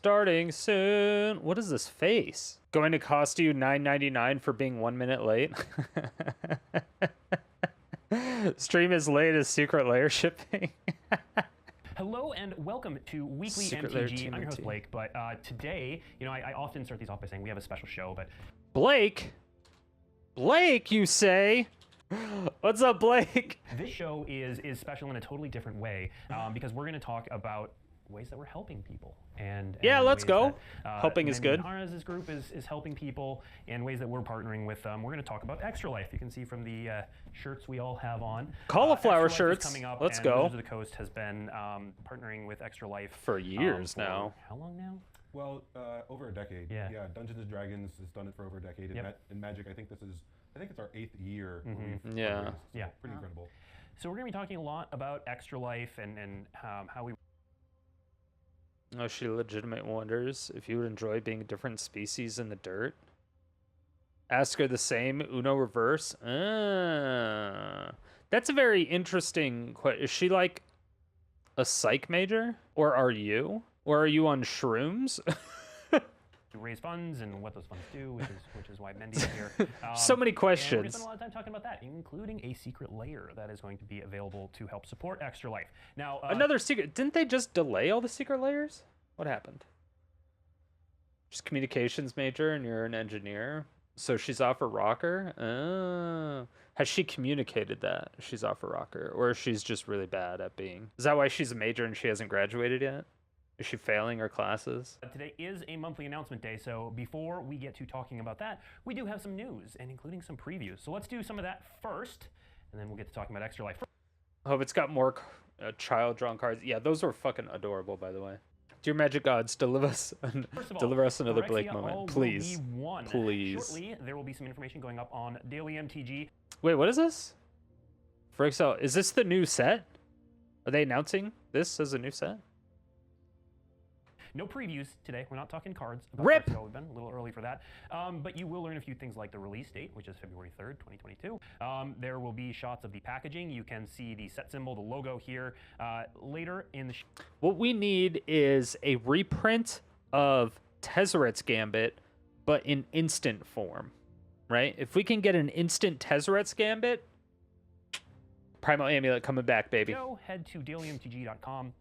Starting soon. What is this face? Going to cost you $9.99 for being 1 minute late. Stream as late as secret layer shipping. Hello and welcome to Weekly MTG. I'm your host Blake, but today, you know, I often start these off by saying we have a special show, but... Blake, you say? What's up, Blake? This show is special in a totally different way because we're going to talk about ways that we're helping people. And yeah, let's go. That, helping is good. Hara's group is helping people in ways that we're partnering with them. We're going to talk about Extra Life. You can see from the shirts we all have on. Cauliflower shirts. Coming up, let's and go. Wizards of the Coast has been partnering with Extra Life for years now. How long now? Well, over a decade. Yeah. Dungeons and Dragons has done it for over a decade. In Magic, I think it's our 8th year. Mm-hmm. Yeah. Yeah. Pretty incredible. So we're going to be talking a lot about Extra Life and how we... Oh, she legitimate wonders if you would enjoy being a different species in the dirt. Ask her the same. Uno reverse. That's a very interesting question. Is she like a psych major? Or are you? Or are you on shrooms? To raise funds and what those funds do, which is why Mendy's here. So many questions. And we're going to spend a lot of time talking about that, including a secret layer that is going to be available to help support Extra Life. Now, another secret. Didn't they just delay all the secret layers? What happened? Just communications major and you're an engineer. So she's off her rocker? Oh. Has she communicated that she's off her rocker? Or she's just really bad at being? Is that why she's a major and she hasn't graduated yet? Is she failing her classes? Today is a monthly announcement day, so before we get to talking about that, we do have some news, and including some previews. So let's do some of that first, and then we'll get to talking about Extra Life. I hope it's got more child-drawn cards. Yeah, those were fucking adorable, by the way. Dear Magic Gods, deliver us another Blake moment. Please. Please. Shortly, there will be some information going up on Daily MTG. Wait, what is this? Phyrexia, is this the new set? Are they announcing this as a new set? No previews today. We're not talking cards. RIP! We've been a little early for that. But you will learn a few things like the release date, which is February 3rd, 2022. There will be shots of the packaging. You can see the set symbol, the logo here. Later in the... What we need is a reprint of Tezzeret's Gambit, but in instant form, right? If we can get an instant Tezzeret's Gambit, Primal Amulet coming back, baby. So head to dailymtg.com.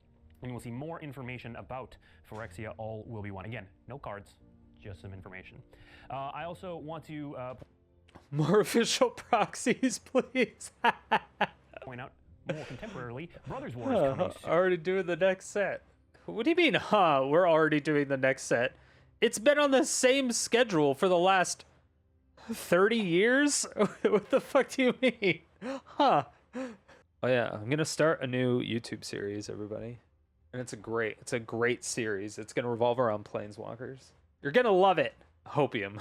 and you will see more information about Phyrexia All Will Be One. Again, no cards, just some information. I also want to... more official proxies, please. point out more contemporarily, Brothers War is coming soon. Already doing the next set. What do you mean, we're already doing the next set? It's been on the same schedule for the last 30 years? What the fuck do you mean? Oh yeah, I'm gonna start a new YouTube series, everybody. And it's a great series. It's going to revolve around Planeswalkers. You're going to love it. Hopium.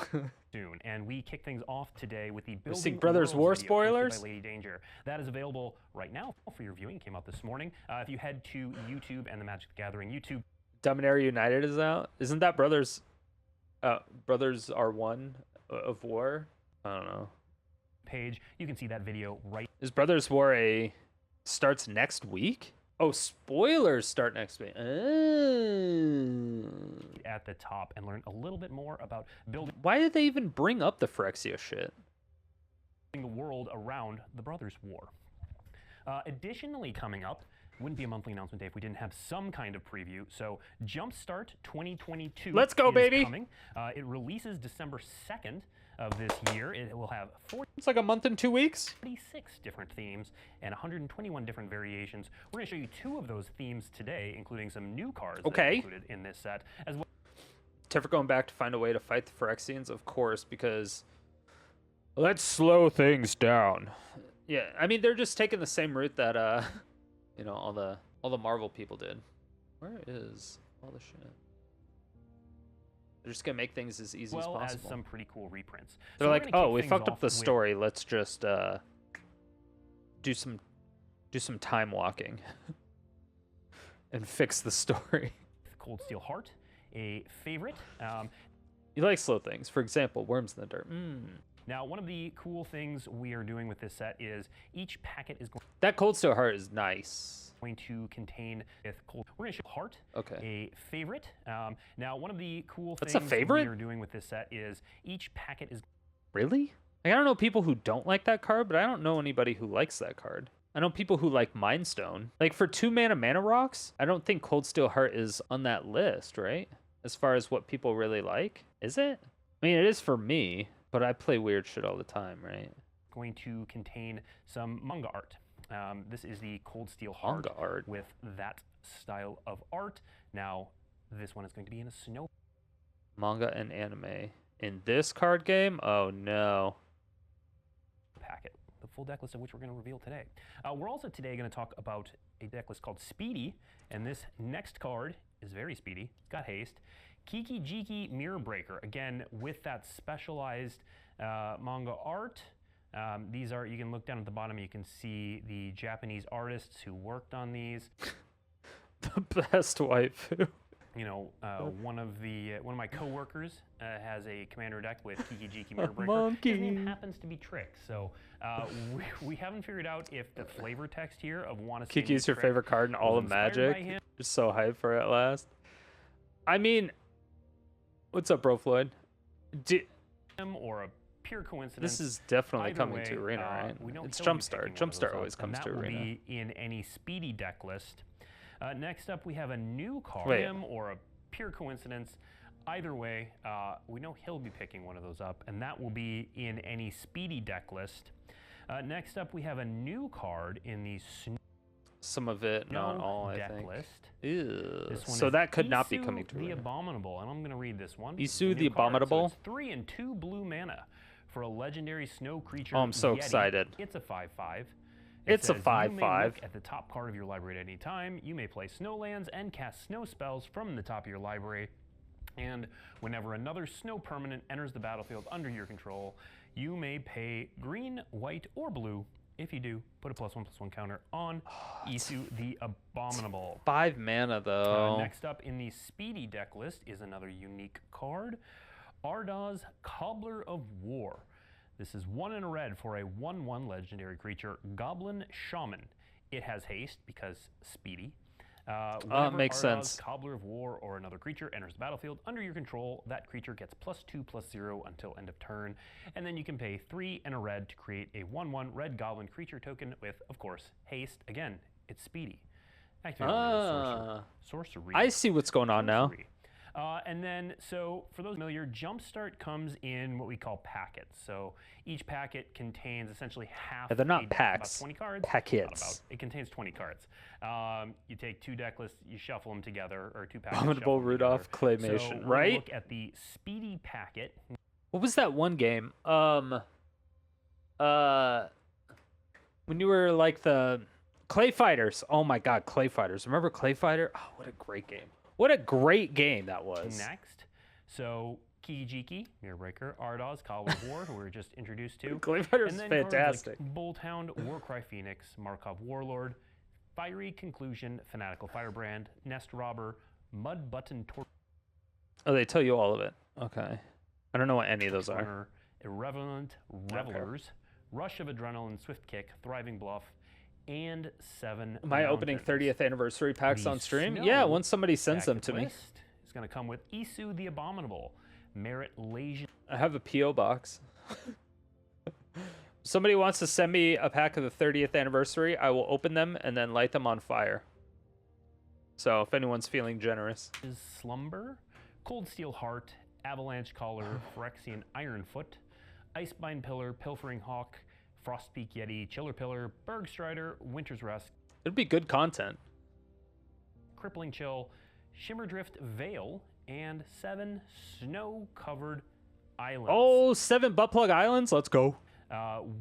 Soon. And we kick things off today with the Building Seeing Brothers War video spoilers? by Lady Danger. That is available right now for your viewing. It came out this morning. If you head to YouTube and the Magic the Gathering YouTube. Dominaria United is out. Isn't that Brothers Are One of War? I don't know. Page. You can see that video right. Is Brothers War starts next week? Oh, spoilers start next week. At the top and learn a little bit more about building. Why did they even bring up the Phyrexia shit? The world around the Brothers War. Additionally, coming up, wouldn't be a monthly announcement day if we didn't have some kind of preview. So, Jumpstart 2022. Let's go, baby. Coming. It releases December 2nd of this year. It will have It's like a month and 2 weeks. 46 different themes and 121 different variations. We're going to show you 2 of those themes today, including some new cards that are included in this set as well. Tefra going back to find a way to fight the Phyrexians, of course, because let's slow things down. Yeah, I mean they're just taking the same route that you know, all the Marvel people did. Where is all the shit? They're just gonna make things as easy as possible. As some pretty cool reprints. They're like, oh, we fucked up the story. Let's just do some time walking and fix the story. Cold Steel Heart, a favorite. You like slow things. For example, Worms in the Dirt. Now, one of the cool things we are doing with this set is each packet is going... That Cold Steel Heart is nice. going to contain with cold. We're going to show Heart, Okay. a favorite. Now, one of the cool That's a things favorite? we are doing with this set is each packet is Really? Like, I don't know people who don't like that card, but I don't know anybody who likes that card. I know people who like Mind Stone. Like, for 2-mana rocks, I don't think Cold Steel Heart is on that list, right? As far as what people really like. Is it? I mean, it is for me, but I play weird shit all the time, right? going to contain some manga art. This is the Cold Steel Heart Manga art. with that style of art. Now, this one is going to be in a snow Manga and anime. In this card game? Oh, no. packet, the full deck list of which we're going to reveal today. We're also today going to talk about a deck list called Speedy, and this next card is very speedy. It's got haste. Kiki Jiki Mirror Breaker, again, with that specialized manga art. These are, you can look down at the bottom, you can see the Japanese artists who worked on these. The best waifu. You know, one of my coworkers has a commander deck with Kiki Jiki Mirror Breaker. Monkey. His name happens to be Trick, so we haven't figured out if the flavor text here of Wanna See Kiki's Me your Trick favorite card in all was of inspired by Magic. him. Just so hyped for it last. I mean, what's up, bro Floyd? Or a pure coincidence. This is definitely Either coming way, to Arena, right? we know It's he'll be Jumpstart. picking one of those Jumpstart up, always and comes that to will Arena. be in any Speedy deck list. Next up, we have a new card. Wait. Or a pure coincidence. Either way, we know he'll be picking one of those up, and that will be in any Speedy deck list. Next up, we have a new card in the Some of it, not Snow all, I deck think. list. Ew. This one So is that could not be Isu coming to the Arena. Abominable, and I'm going to read this one. Isu It's a the new card, so Abominable? it's 3 and 2 blue mana for a legendary snow creature. Oh, I'm so Yeti. excited. It's a 5/5. It's a says, 5/5. You may look at the top card of your library at any time. You may play snow lands and cast snow spells from the top of your library. And whenever another snow permanent enters the battlefield under your control, you may pay green, white, or blue. If you do, put a +1/+1 counter on Isu the Abominable. 5 mana, though. Next up in the Speedy deck list is another unique card, Ardaz Cobbler of War. This is 1 and a red for a 1/1 legendary creature, Goblin Shaman. It has haste because Speedy. Whenever makes Ardaz, sense. Cobbler of War, or another creature enters the battlefield under your control, that creature gets +2/+0 until end of turn, and then you can pay 3 and a red to create a 1/1 red goblin creature token with, of course, haste. Again, it's Speedy. Activate sorcery. I see what's going on now. Sorcery. And then, so for those familiar, Jumpstart comes in what we call packets. So each packet contains essentially half. Yeah, they're not a deck, packs, About 20 cards. packets. It contains 20 cards. You take 2 deck lists, you shuffle them together, or 2 packets. Abominable shuffle them Rudolph together. Claymation, So right? We'll look at the Speedy packet. What was that one game? When you were like the Clay Fighters. Oh my God, Clay Fighters. Remember Clay Fighter? Oh, what a great game. What a great game that was. Next, so Kiki-Jiki, Mirror Breaker, Ardaz, Cobbler of War, who we were just introduced to. Clay Fighters And is then cards fantastic. like Bolthound, Warcry Phoenix, Markov Warlord, Fiery Conclusion, Fanatical Firebrand, Nest Robber, Mud Button Torch. Oh, they tell you all of it. Okay. I don't know what any of those are. Runner, Irrelevant Revelers, Rush of Adrenaline, Swift Kick, Thriving Bluff, and 7 Am I opening Mountains. 30th anniversary packs The on stream? Snow Yeah, once somebody sends them packet to me. list is going to come with Isu the Abominable, Merit Legion. I have a P.O. box. Somebody wants to send me a pack of the 30th anniversary, I will open them and then light them on fire. So if anyone's feeling generous. Is Slumber, Cold Steel Heart, Avalanche Collar, Phyrexian Ironfoot, Icebind Pillar, Pilfering Hawk, Frostpeak Yeti, Chiller Pillar, Bergstrider, Winter's Rest, It'd be good content. Crippling Chill, Shimmerdrift Veil, and 7 snow-covered islands. Oh, 7 butt plug islands. Let's go.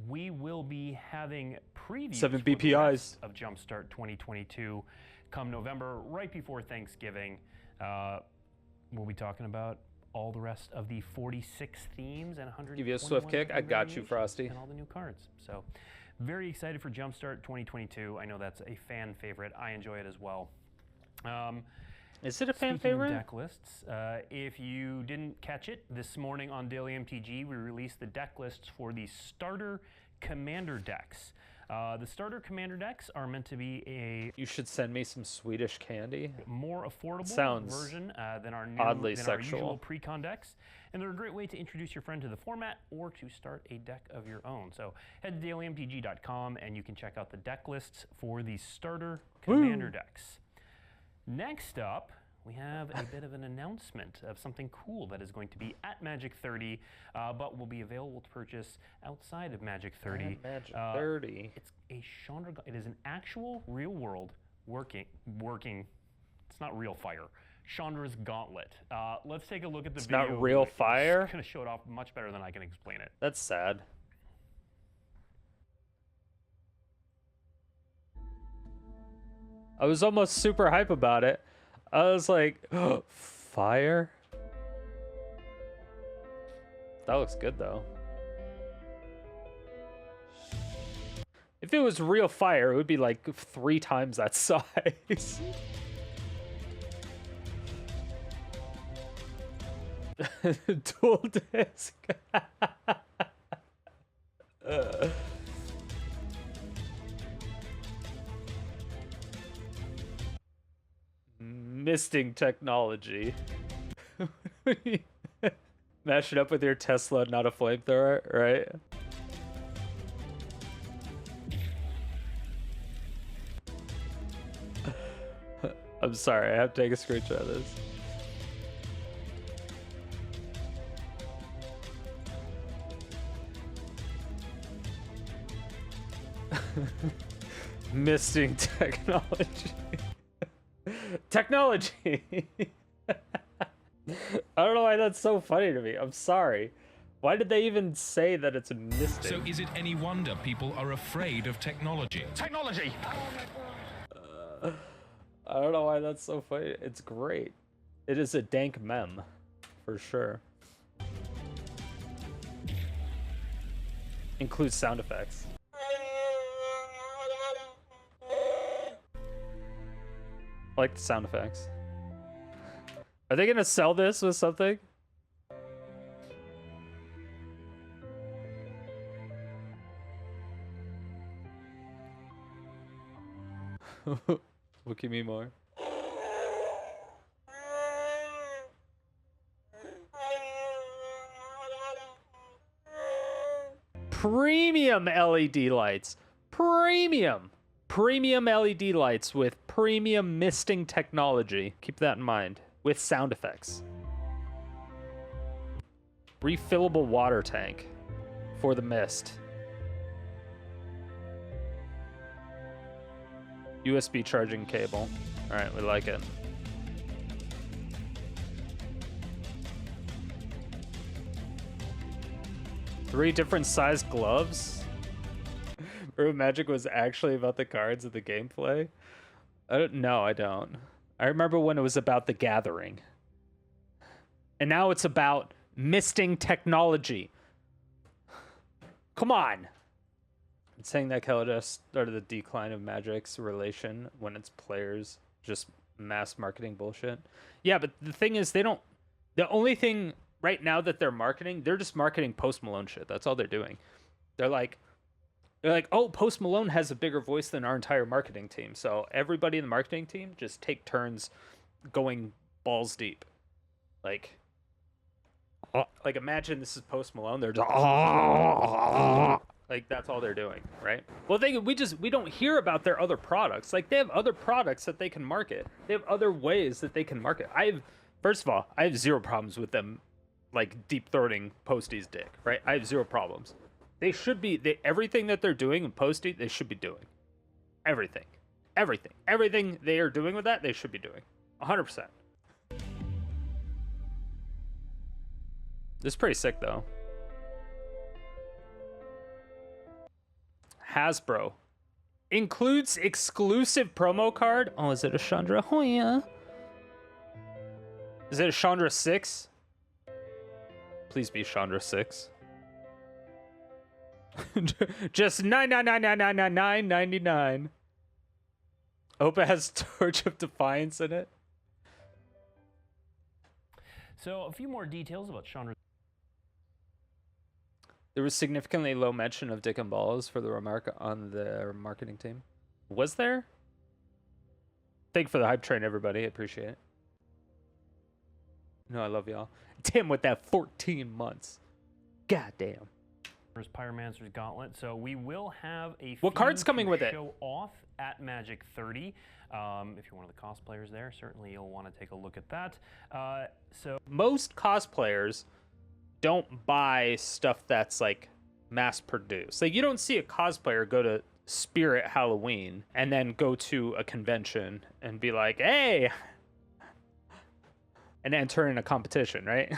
We will be having previews 7 for the BPIs. rest of Jumpstart 2022 come November, right before Thanksgiving. We'll be talking about all the rest of the 46 themes and 100. Give you a swift kick. I got you, Frosty. And all the new cards. So, very excited for Jumpstart 2022. I know that's a fan favorite. I enjoy it as well. Is it a fan Speaking favorite? of deck lists, if you didn't catch it, this morning on Daily MTG, we released the deck lists for the starter commander decks. The starter commander decks are meant to be a You should send me some Swedish candy. more affordable Sounds version than our oddly our sexual. usual pre-con decks, and they're a great way to introduce your friend to the format or to start a deck of your own. So head to dailymtg.com and you can check out the deck lists for the starter commander decks. Next up, we have a bit of an announcement of something cool that is going to be at Magic 30, but will be available to purchase outside of Magic 30. Magic 30. It's a Chandra. It is an actual real-world working. It's not real fire. Chandra's gauntlet. Let's take a look at the video. It's not real fire? It's going to show it off much better than I can explain it. That's sad. I was almost super hype about it. I was like, oh, fire? That looks good, though. If it was real fire, it would be like 3 times that size. Dual disc. Misting technology. Mash it up with your Tesla, not a flamethrower, right? I'm sorry, I have to take a screenshot of this. Misting technology. Technology. I don't know why that's so funny to me. I'm sorry. Why did they even say that it's a misting? So is it any wonder people are afraid of technology? Technology! I don't know why that's so funny. It's great. It is a dank meme, for sure. Includes sound effects. I like the sound effects. Are they gonna sell this with something? Look at me more. Premium LED lights. Premium LED lights with premium misting technology. Keep that in mind. With sound effects. Refillable water tank for the mist. USB charging cable. All right, we like it. Three different sized gloves. Remember Magic was actually about the cards and the gameplay? No, I don't. I remember when it was about the gathering. And now it's about misting technology. Come on. I'm saying that Kelda started the decline of Magic's relation when its players just mass marketing bullshit. Yeah, but the thing is, they don't. The only thing right now that they're marketing, they're just marketing Post Malone shit. That's all they're doing. They're like, oh, Post Malone has a bigger voice than our entire marketing team. So everybody in the marketing team just take turns going balls deep. Like imagine this is Post Malone. They're just like, that's all they're doing, right? Well, we don't hear about their other products. Like, they have other products that they can market. They have other ways that they can market. First of all, I have zero problems with them, like, deep throating Posty's dick, right? I have zero problems. They should be, everything that they're doing in Posty, they should be doing. Everything they are doing with that, they should be doing. 100%. This is pretty sick, though. Hasbro includes exclusive promo card. Oh, is it a Chandra? Oh, yeah. Is it a Chandra 6? Please be Chandra 6. Just $9.99. Hope it has Torch of Defiance in it. So a few more details about Chandra. There was significantly low mention of Dick and Balls for the remark on the marketing team. Was there? Thank you for the hype train, everybody. I appreciate it. No, I love y'all. Damn, with that 14 months. God damn. There's Pyromancer's Gauntlet. So we will have a What card's few coming to with it? show off at Magic 30. If you're one of the cosplayers there, certainly you'll want to take a look at that. Most cosplayers don't buy stuff that's like mass produced. Like you don't see a cosplayer go to Spirit Halloween and then go to a convention and be like, hey, and enter in a competition, right?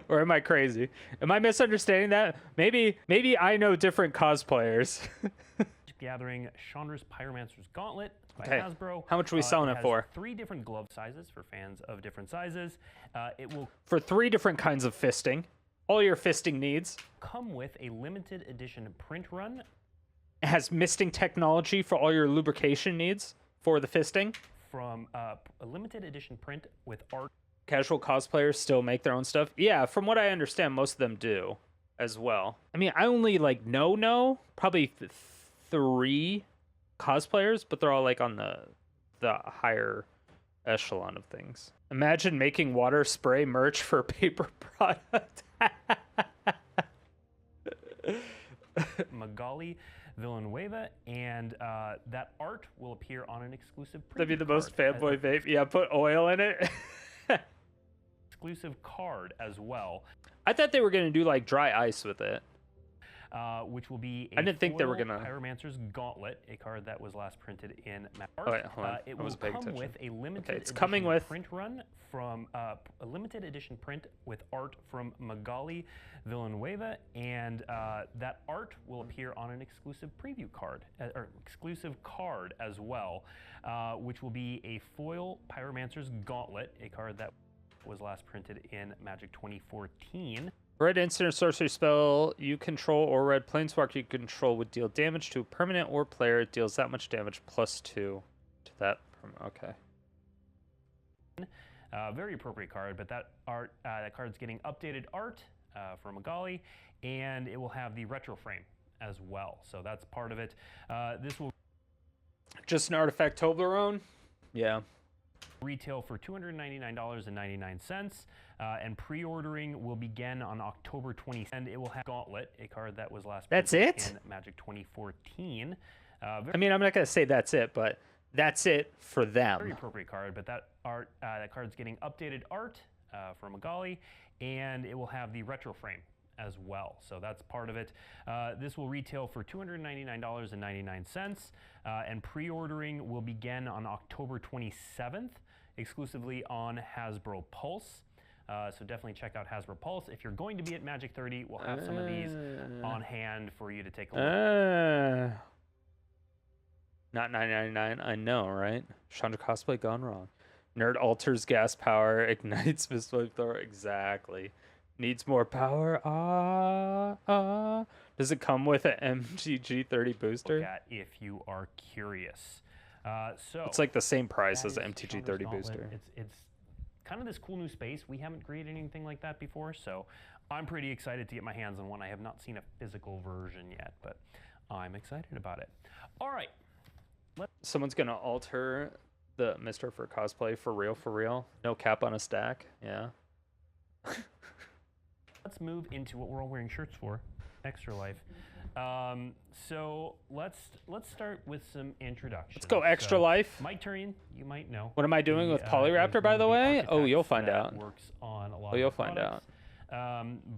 Or am I crazy? Am I misunderstanding that? Maybe I know different cosplayers. Gathering Chandra's Pyromancer's Gauntlet by Okay. Hasbro. How much are we selling it has for? 3 different glove sizes for fans of different sizes. It will For 3 different kinds of fisting. All your fisting needs. come with a limited edition print run It has misting technology for all your lubrication needs for the fisting. from a limited edition print with art. Casual cosplayers still make their own stuff. Yeah, from what I understand, most of them do as well. I mean, I only like know probably 3 cosplayers, but they're all like on the higher echelon of things. Imagine making water spray merch for a paper product. Magali Villanueva, and that art will appear on an exclusive preview That'd be the most card fanboy vape. Yeah, put oil in it. exclusive card as well, I thought they were gonna do like dry ice with it. which will be I didn't think they were foil gonna- Pyromancer's Gauntlet, a card that was last printed in art. wait, hold on. It I will wasn't paying come attention. with a limited Okay, it's edition coming with- print run from a limited edition print with art from Magali Villanueva, and that art will appear on an exclusive preview card, or exclusive card as well, which will be a foil Pyromancer's Gauntlet, a card that was last printed in Magic 2014. Red instant or sorcery spell you control or red planeswalker you control would deal damage to a permanent or player. It deals that much damage +2 to that. Okay. Very appropriate card, but that art, that card's getting updated art from Magali, and it will have the retro frame as well. So that's part of it. This will Just an artifact Toblerone? Yeah. retail for $299.99, and pre-ordering will begin on October 20th. And it will have Gauntlet, a card that was last That's printed it? in Magic 2014. I mean, I'm not going to say that's it, but that's it for Very them. appropriate card, but that art, that card's getting updated art from Magali, and it will have the retro frame as well. So that's part of it. This will retail for $299.99, and pre-ordering will begin on October 27th, exclusively on Hasbro Pulse. So definitely check out Hasbro Pulse. If you're going to be at Magic 30, we'll have some of these on hand for you to take a look. Not $9.99. I know, right? Chandra cosplay gone wrong. Nerd alters gas power, ignites mist flamethrower. Exactly. Needs more power. Does it come with an MTG 30 booster? Look at if you are curious. So It's like the same price that as the is MTG Chandra's 30 Gauntlet. booster. It's kind of this cool new space. We haven't created anything like that before, so I'm pretty excited to get my hands on one. I have not seen a physical version yet, but I'm excited about it. All right. Someone's gonna alter the Mister for cosplay for real. No cap on a stack. Yeah. Let's move into what we're all wearing shirts for, Extra Life. So let's start with some introductions. Let's go Extra Life. Mike Turian, you might know. What am I doing He, with is Polyraptor, by one the of way? Oh, architects you'll find that out. Works on a lot Oh, you'll of find products.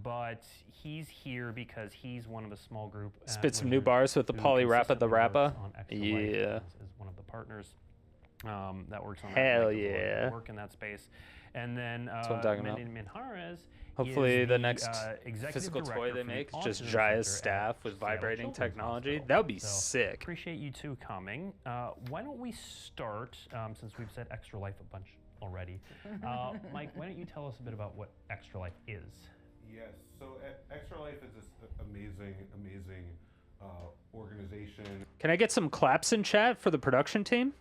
But he's here because he's one of a small group. at Spit some new Wizards bars with the who Polyrappa the consistently works Rappa. on Extra Life Yeah. Is one of the partners that works on Hell that. yeah. Work in that space. And then what I'm talking about. Mendin Minharez Hopefully is the next executive physical toy director they for the make is just Autism Jaya's Center staff at with Seattle vibrating Children's technology. Hospital. That would be So, sick. Appreciate you two coming. Why don't we start, since we've said Extra Life a bunch already. Mike, why don't you tell us a bit about what Extra Life is? Yes. So Extra Life is this amazing organization. Can I get some claps in chat for the production team?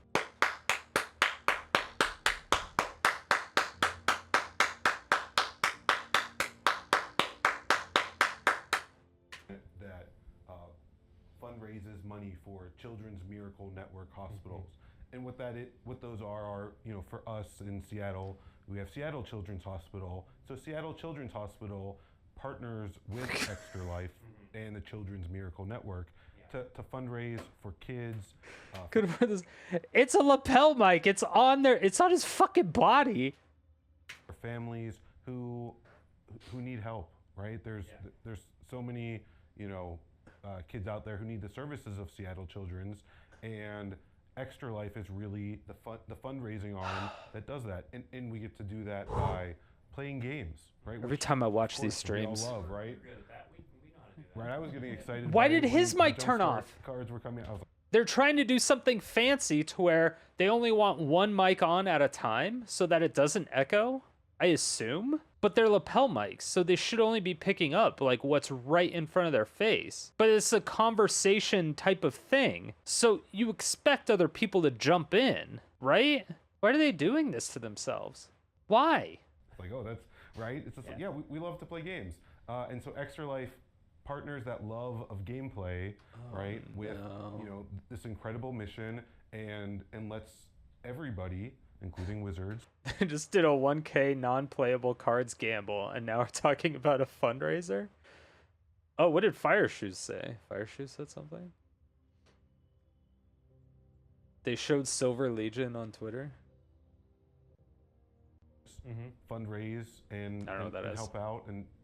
Children's Miracle Network hospitals. And what those are, for us in Seattle, we have Seattle Children's Hospital. So Seattle Children's Hospital partners with Extra Life and the Children's Miracle Network to fundraise for kids. Good for this. It's a lapel mic. It's on there. It's on his fucking body. For families who need help, right? There's so many, kids out there who need the services of Seattle Children's, and Extra Life is really the fundraising arm that does that, and we get to do that by playing games, right? Every time I watch these streams. We all love, right? Right, I was getting excited. Why when did his the mic turn Jumpstart off? Cards were coming out. I was like, They're trying to do something fancy to where they only want one mic on at a time so that it doesn't echo, I assume. But they're lapel mics, so they should only be picking up like what's right in front of their face. But it's a conversation type of thing. So you expect other people to jump in, right? Why are they doing this to themselves? Why? it's like, oh, that's right. It's just like, we love to play games, and so Extra Life partners that love of gameplay, right, with this incredible mission, and lets everybody, including wizards, I just did a 1K non-playable cards gamble, and now we're talking about a fundraiser? Oh, what did Fire Shoes say? Fire Shoes said something? They showed Silver Legion on Twitter. fundraise and, I don't know what that and is.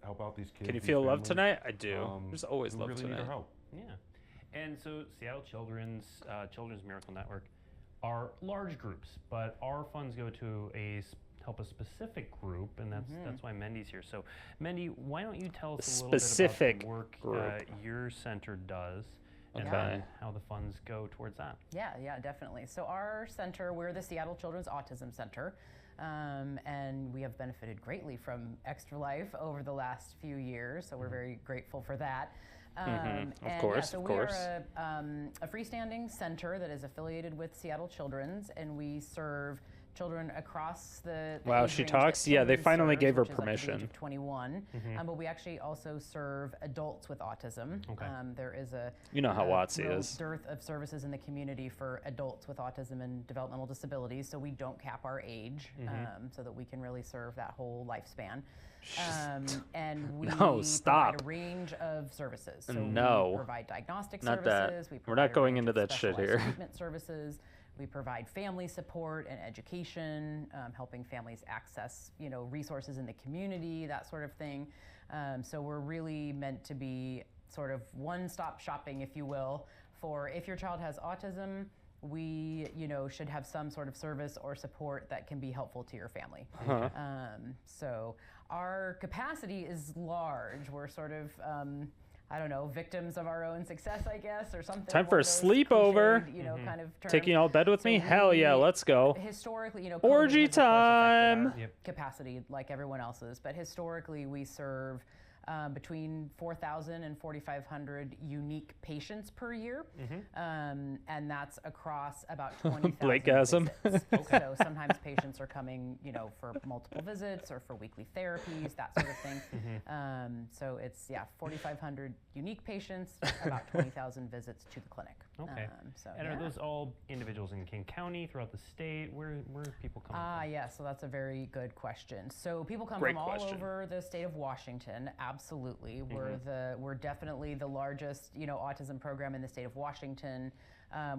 help out these kids. Can you these feel love families, tonight? I do. There's always who love really tonight. need our help. Yeah. And so Seattle Children's Miracle Network are large groups, but our funds go to help a specific group, and that's why Mendy's here. So, Mendy, why don't you tell us a little Specific bit about the group. work your center does, and Okay. how the funds go towards that? Yeah, definitely. So our center, we're the Seattle Children's Autism Center, and we have benefited greatly from Extra Life over the last few years, so we're very grateful for that. Of course. We are a freestanding center that is affiliated with Seattle Children's, and we serve children across the Wow, age she range talks? that Yeah, they Children's finally serves, gave her which is up to the age permission. of 21. But we actually also serve adults with autism. Okay. There is a You know how a WoTC real is. dearth of services in the community for adults with autism and developmental disabilities, so we don't cap our age, so that we can really serve that whole lifespan. And we No, stop. provide a range of services. So No. we provide diagnostic Not that. services. We We're not provide a going range into of that shit specialized here. treatment services. We provide family support and education, helping families access, resources in the community, that sort of thing. So we're really meant to be sort of one-stop shopping, if you will, for if your child has autism, we, should have some sort of service or support that can be helpful to your family. So our capacity is large. We're sort of, victims of our own success, I guess, or something. Time for one a of those sleepover. cliched, kind of terms. Taking y'all bed with me? So Hell yeah, we- let's go. Historically, COVID Orgy has, of course, affected our time. capacity like everyone else's, but historically we serve between 4,000 and 4,500 unique patients per year, and that's across about 20,000 Blakegasm. visits. So sometimes patients are coming, for multiple visits or for weekly therapies, that sort of thing. So it's 4,500 unique patients, about 20,000 visits to the clinic. Okay. And are those all individuals in King County, throughout the state? Where are people coming from? Yeah, so that's a very good question. So people come Great from question. all over the state of Washington. Absolutely, we're definitely the largest autism program in the state of Washington.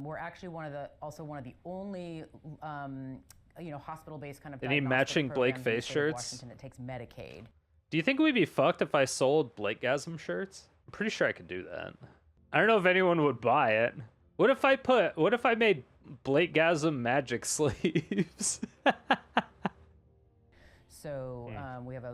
We're actually also one of the only hospital-based kind of. They need diagnostic matching Blake programs in the face state of shirts? Washington that takes Medicaid. Do you think we'd be fucked if I sold Blakegasm shirts? I'm pretty sure I could do that. I don't know if anyone would buy it. What if I made Blakegasm magic sleeves? So we have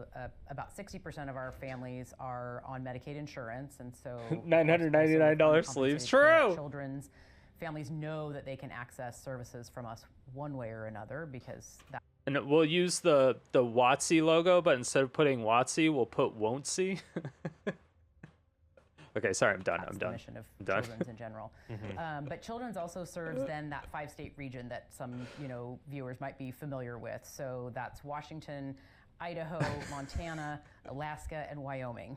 about 60% of our families are on Medicaid insurance, and so $999 sleeves. True. Children's families know that they can access services from us one way or another because that. And we'll use the WoTC logo, but instead of putting WoTC, we'll put won't see. Okay, sorry, I'm done. That's I'm the done. mission of I'm done. Children's in general. But Children's also serves then that 5-state region that some viewers might be familiar with. So that's Washington, Idaho, Montana, Alaska, and Wyoming.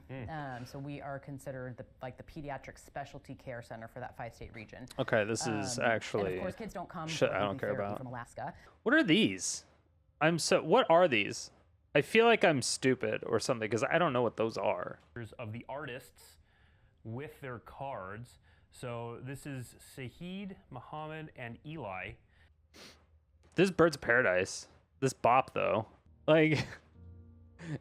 So we are considered the pediatric specialty care center for that 5-state region. Okay, this is And actually of course, kids don't come shit for I don't weekly care therapy about. from Alaska. What are these? What are these? I feel like I'm stupid or something because I don't know what those are. Of the artists with their cards. So this is Sahid, Muhammad, and Eli. This is Birds of Paradise. This bop though. Like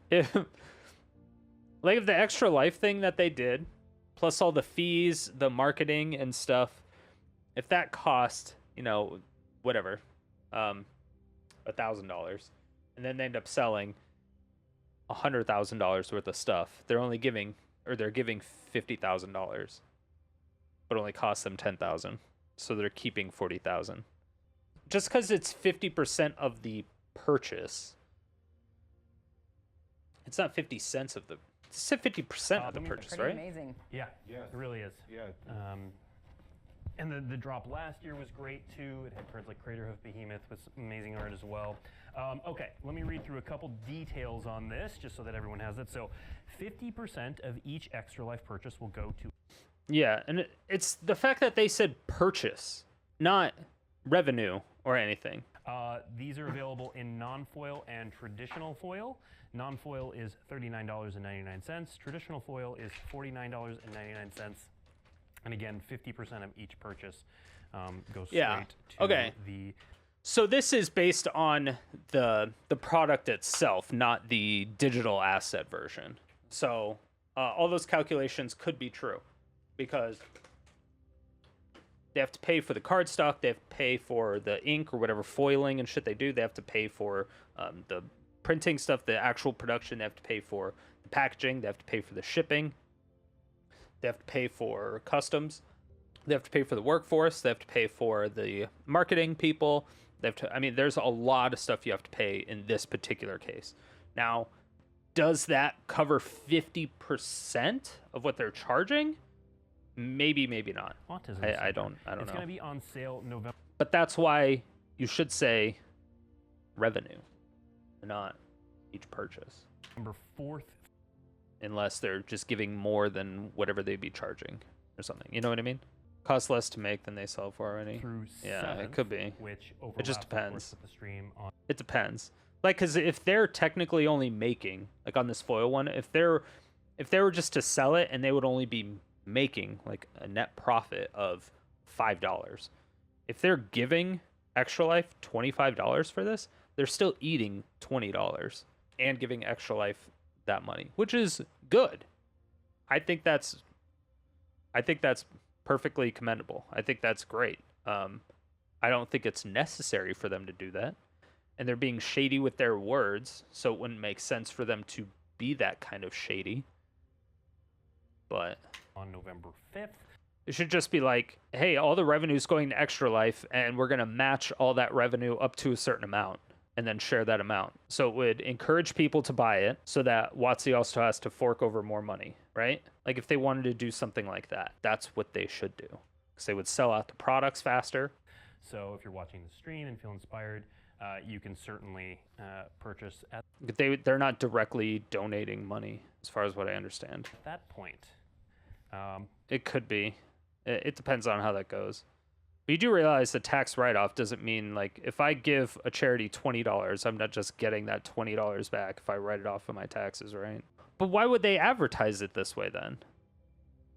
if the extra life thing that they did, plus all the fees, the marketing and stuff, if that cost, whatever, $1,000, and then they end up selling $100,000 worth of stuff, they're giving $50,000, but only costs them $10,000, so they're keeping $40,000. Just because it's 50% of the purchase, it's not 50 cents of the. It's 50% of the purchase, Pretty right? amazing. Yeah, Yes. it really is. Yeah. And the drop last year was great too. It had cards like Crater Hoof Behemoth with some amazing art as well. Okay, let me read through a couple details on this just so that everyone has it. So 50% of each Extra Life purchase will go to. Yeah, and it's the fact that they said purchase, not revenue or anything. These are available in non-foil and traditional foil. Non-foil is $39.99. Traditional foil is $49.99. And again, 50% of each purchase goes straight to the. So this is based on the product itself, not the digital asset version. So all those calculations could be true because they have to pay for the cardstock, they have to pay for the ink or whatever foiling and shit they do, they have to pay for the printing stuff, the actual production, they have to pay for the packaging, they have to pay for the shipping, they have to pay for customs, they have to pay for the workforce, they have to pay for the marketing people, they have to, there's a lot of stuff you have to pay in this particular case. Now, does that cover 50% of what they're charging? Maybe, maybe not. Autism. I don't know. It's going to be on sale November. But that's why you should say revenue, not each purchase. November 4th. Unless they're just giving more than whatever they'd be charging or something. You know what I mean? Costs less to make than they sell for already. Through Yeah, 7th, it could be. Which It just overlaps, of depends. course, with the stream on. It depends. Like, because if they're technically only making, like on this foil one, if they were just to sell it and they would only be making like a net profit of $5, if they're giving Extra Life $25 for this, they're still eating $20 and giving Extra Life that money, which is good. I think that's perfectly commendable. I think that's great. I don't think it's necessary for them to do that, and they're being shady with their words, so it wouldn't make sense for them to be that kind of shady. But on November 5th. it should just be like, hey, all the revenue's going to Extra Life, and we're going to match all that revenue up to a certain amount and then share that amount. So it would encourage people to buy it so that WoTC also has to fork over more money, right? Like if they wanted to do something like that, that's what they should do. Because they would sell out the products faster. So if you're watching the stream and feel inspired, you can certainly purchase at They're not directly donating money, as far as what I understand. that point. It could be. It depends on how that goes. But you do realize the tax write-off doesn't mean, like, if I give a charity $20, I'm not just getting that $20 back if I write it off of my taxes, right? But why would they advertise it this way then?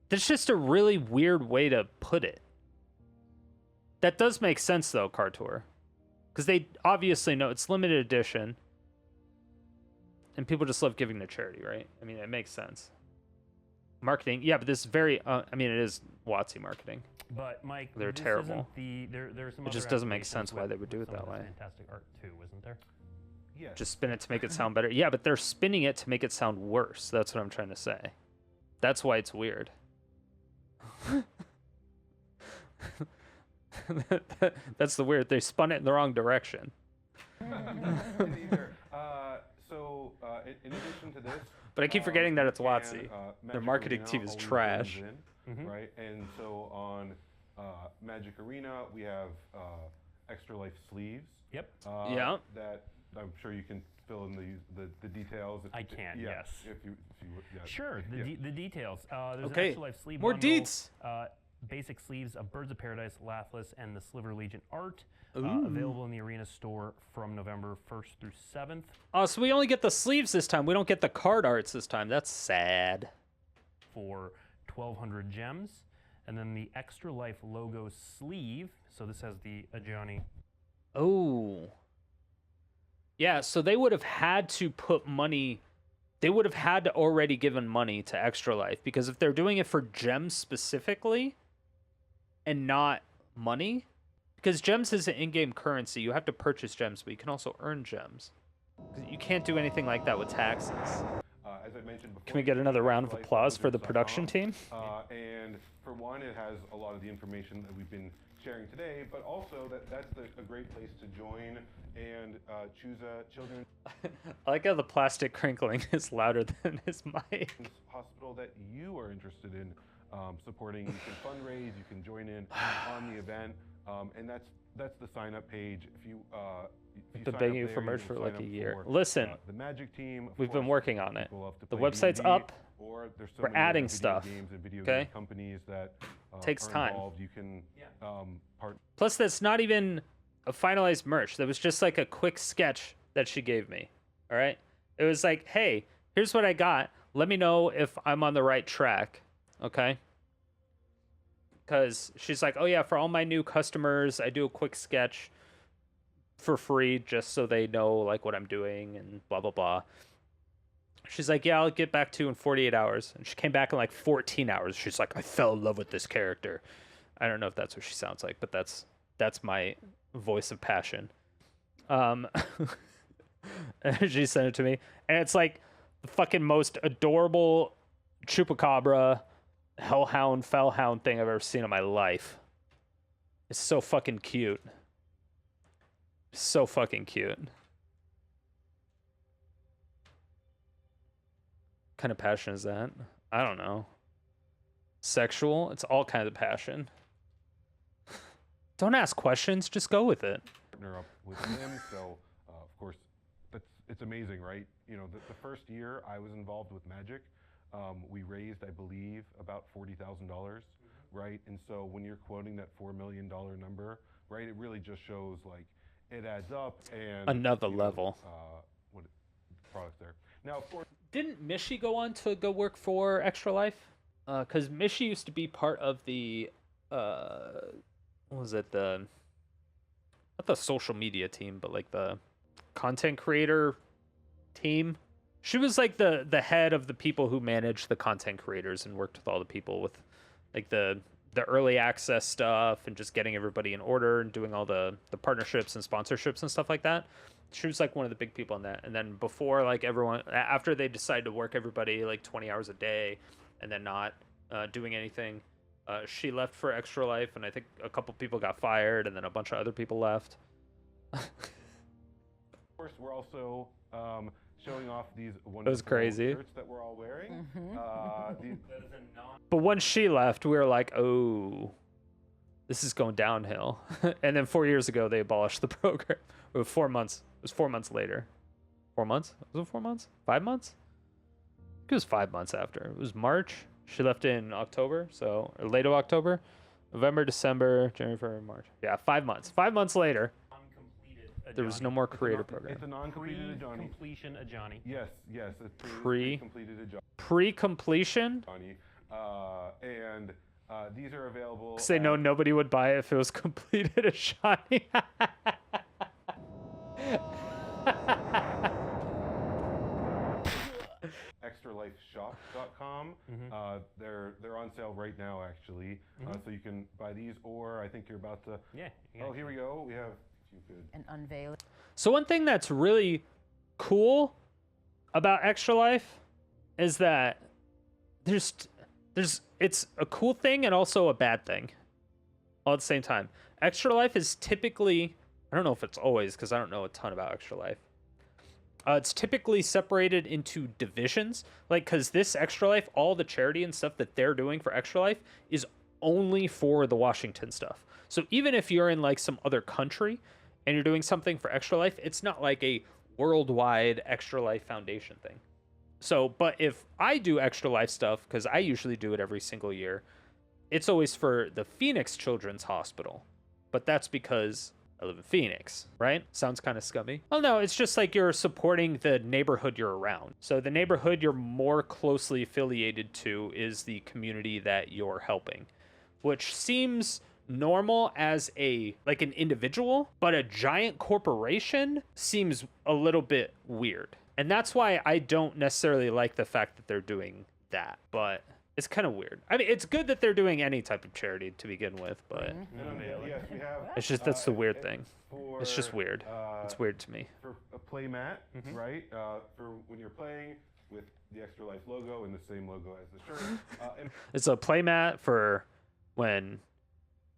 That's just a really weird way to put it. That does make sense, though, Cartour. Because they obviously know it's limited edition. And people just love giving to charity, right? I mean, it makes sense. Marketing, yeah, but this is very, it is WoTC marketing. But Mike, They're this terrible. Isn't there are some It other just doesn't make applications sense why with they would do it some of that this way. Fantastic art too, isn't there? Yes. Just spin it to make it sound better. Yeah, but they're spinning it to make it sound worse. That's what I'm trying to say. That's why it's weird. That's the weird. They spun it in the wrong direction. Either. In addition to this, But I keep forgetting that it's and, WoTC. Their Magic marketing Arena team is always trash. blends in, right? And so on Magic Arena, we have Extra Life sleeves. Yep. Yeah. That I'm sure you can fill in the details. I can, yeah, yes. If you yeah. Sure, the details. There's Okay, an Extra Life sleeve more bundle, deets. Basic sleeves of Birds of Paradise, Laughless, and the Sliver Legion art. Available in the Arena store from November 1st through 7th. Oh, so we only get the sleeves this time. We don't get the card arts this time. That's sad. For 1,200 gems. And then the Extra Life logo sleeve. So this has the Ajani. Oh. Yeah, so they would have had to put money. They would have had to already given money to Extra Life, because if they're doing it for gems specifically and not money, because gems is an in-game currency, you have to purchase gems, but you can also earn gems. You can't do anything like that with taxes. As I mentioned before, Can we get another round of applause for the production team? And for one, it has a lot of the information that we've been sharing today, but also that's a great place to join and choose a children's I like how the plastic crinkling is louder than his mic. hospital that you are interested in supporting. You can fundraise, you can join in on the event, and that's the sign up page. If you I've been begging you for merch for like a year. For, Listen, the Magic Team. we've been working on it. People love to The play website's D&D, up. Or there's so We're many other adding video stuff, games and video okay? game companies that Takes are time. involved. You can Plus, that's not even a finalized merch. That was just like a quick sketch that she gave me. All right? It was like, hey, here's what I got. Let me know if I'm on the right track. Okay? Because she's like, oh, yeah, for all my new customers, I do a quick sketch for free just so they know like what I'm doing and blah, blah, blah. She's like, yeah, I'll get back to you in 48 hours. And she came back in like 14 hours. She's like, I fell in love with this character. I don't know if that's what she sounds like, but that's my voice of passion. And she sent it to me. And it's like the fucking most adorable chupacabra, hellhound, fellhound thing I've ever seen in my life. It's so fucking cute. So fucking cute. What kind of passion is that? I don't know. Sexual? It's all kinds of passion. Don't ask questions, just go with it. partner up with him. So, of course, it's amazing, right? You know, the first year I was involved with Magic, we raised, I believe, about $40,000, right? And so when you're quoting that $4 million number, right, it really just shows like it adds up. And another level. What product there? Now, of course, didn't Mishi go on to go work for Extra Life? Because Mishi used to be part of the what was it, not the social media team, but like the content creator team. She was like the head of the people who managed the content creators and worked with all the people with like the early access stuff and just getting everybody in order and doing all the partnerships and sponsorships and stuff like that. She was like one of the big people in that. And then before, like everyone, after they decided to work everybody like 20 hours a day and then not doing anything, she left for Extra Life, and I think a couple people got fired, and then a bunch of other people left. of course, we're also showing off these wonderful crazy. shirts that we're all wearing. But once she left, we were like, oh, this is going downhill. And then 4 years ago, they abolished the program. It was 4 months. It was 4 months later. 4 months? Was it 4 months? 5 months? I think it was 5 months after. It was March. She left in October, so or late October, November, December, January, February, March. Yeah, 5 months. 5 months later, there was no more creator program. It's a non-completed Ajani. Completion Ajani. Yes, it's Pre- completed Ajani. Pre-completion? And these are available. Because they know nobody would buy it if it was completed a shiny. extralifeshop.com. They're on sale right now, actually. So you can buy these, or I think you're about to. Yeah. Oh, here we go. We have. If you could. And unveil. So one thing that's really cool about Extra Life is that there's it's a cool thing and also a bad thing all at the same time. Extra Life is typically, I don't know if it's always, because I don't know a ton about Extra Life. It's typically separated into divisions, like, because this Extra Life, all the charity and stuff that they're doing for Extra Life is only for the Washington stuff. So even if you're in like some other country and you're doing something for Extra Life, it's not like a worldwide Extra Life Foundation thing. So, but if I do Extra Life stuff, because I usually do it every single year, it's always for the Phoenix Children's Hospital. But that's because I live in Phoenix, right? Sounds kind of scummy. Oh no, it's just like you're supporting the neighborhood you're around. So the neighborhood you're more closely affiliated to is the community that you're helping, which seems normal as like an individual, but a giant corporation seems a little bit weird. And that's why I don't necessarily like the fact that they're doing that, but it's kind of weird. I mean, it's good that they're doing any type of charity to begin with, but Yes, we have. it's just, that's the weird thing. For, It's just weird. It's weird to me. For a play mat, right? For when you're playing with the Extra Life logo and the same logo as the shirt. And It's a playmat for when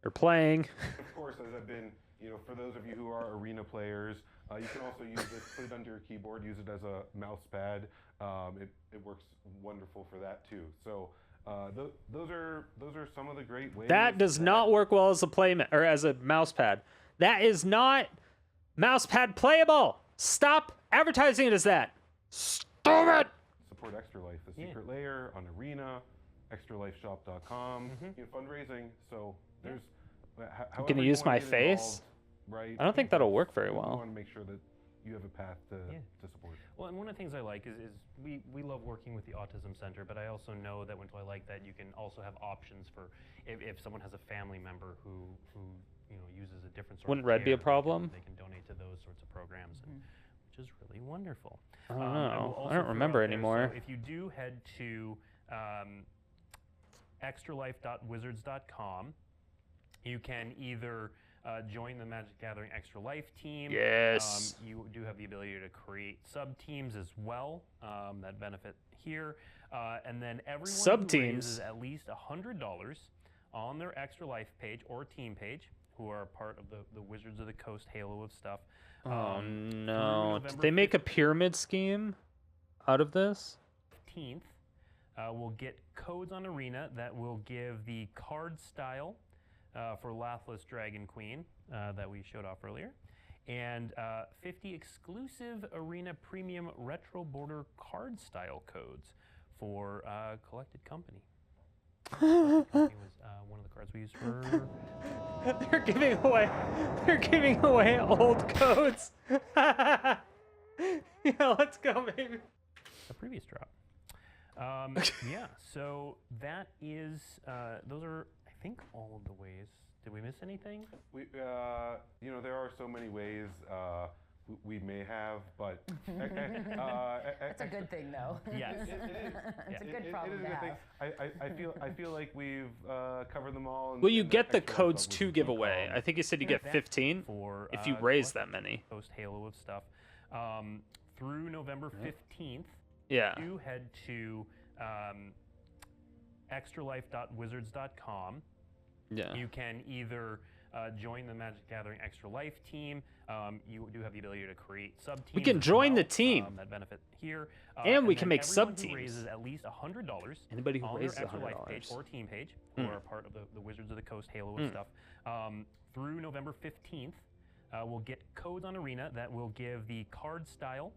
you're playing. of course, as I've been, for those of you who are arena players, you can also use this, put it under your keyboard, use it as a mouse pad. It works wonderful for that too. So those are some of the great ways. That does not work well as a playmat or as a mouse pad. That is not mouse pad playable. Stop advertising it as that. Stop it. Support Extra Life, the secret layer on Arena, extralifeshop.com, fundraising. So there's. I'm gonna use my face. Right. I don't think that'll work very We well. want to make sure that you have a path to support. Well, and one of the things I like is we love working with the Autism Center, but I also know that I like that you can also have options for if someone has a family member who uses a different sort Wouldn't of red be a care, problem? They can donate to those sorts of programs, which is really wonderful. I don't will know. also I don't throw remember out there, anymore. So if you do head to extralife.wizards.com, you can either join the Magic Gathering Extra Life team. Yes. You do have the ability to create sub-teams as well that benefit here. And then everyone Sub-teams? who raises at least $100 on their Extra Life page or team page, who are part of the Wizards of the Coast halo of stuff. Oh through no. Did November they make a pyramid scheme out of this? 15th, we'll get codes on Arena that will give the card style for Lathless Dragon Queen that we showed off earlier, and 50 exclusive Arena Premium Retro Border card style codes for Collected Company. Collected Company was one of the cards we used for. They're giving away old codes. Yeah, let's go, baby. A previous drop. Yeah, so that is, those are, I think, all of the ways. Did we miss anything? There are so many ways we may have, but That's a good thing, though. Yes. It's a good problem to have. I feel like we've covered them all. Well, you get the codes to give away. I think you said you get 15 for if you raise that many. Post halo of stuff. Through November 15th, Yeah. you head to extralife.wizards.com. Yeah. You can either join the Magic Gathering Extra Life team. You do have the ability to create sub-teams. We can as join well, the team. that benefit here. And we then can make everyone who sub-teams. raises at least $100 Anybody who on raises their Extra Life $100. page or team page, who are part of the Wizards of the Coast halo of stuff, through November 15th, we'll get codes on Arena that will give the card style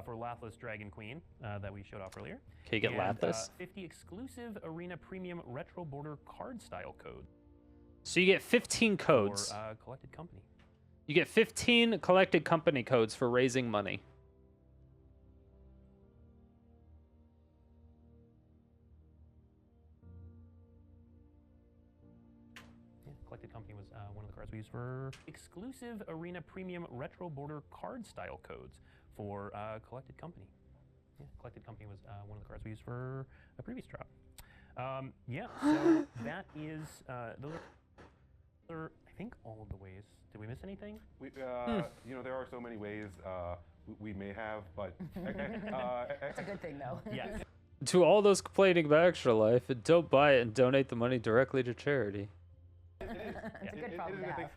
for Lathless Dragon Queen that we showed off earlier. Can you get and, Lathless? 50 exclusive Arena Premium Retro Border card style codes So you get 15 codes. for Collected Company. You get 15 Collected Company codes for raising money. Yeah, Collected Company was one of the cards we used for exclusive Arena Premium Retro Border card style codes for Collected Company. Yeah, Collected Company was one of the cards we used for a previous drop. Yeah, so that is, those are, I think, all of the ways. Did we miss anything? There are so many ways we may have, but It's a good thing, though. Yes. To all those complaining about Extra Life, don't buy it and donate the money directly to charity. It's a good problem to have.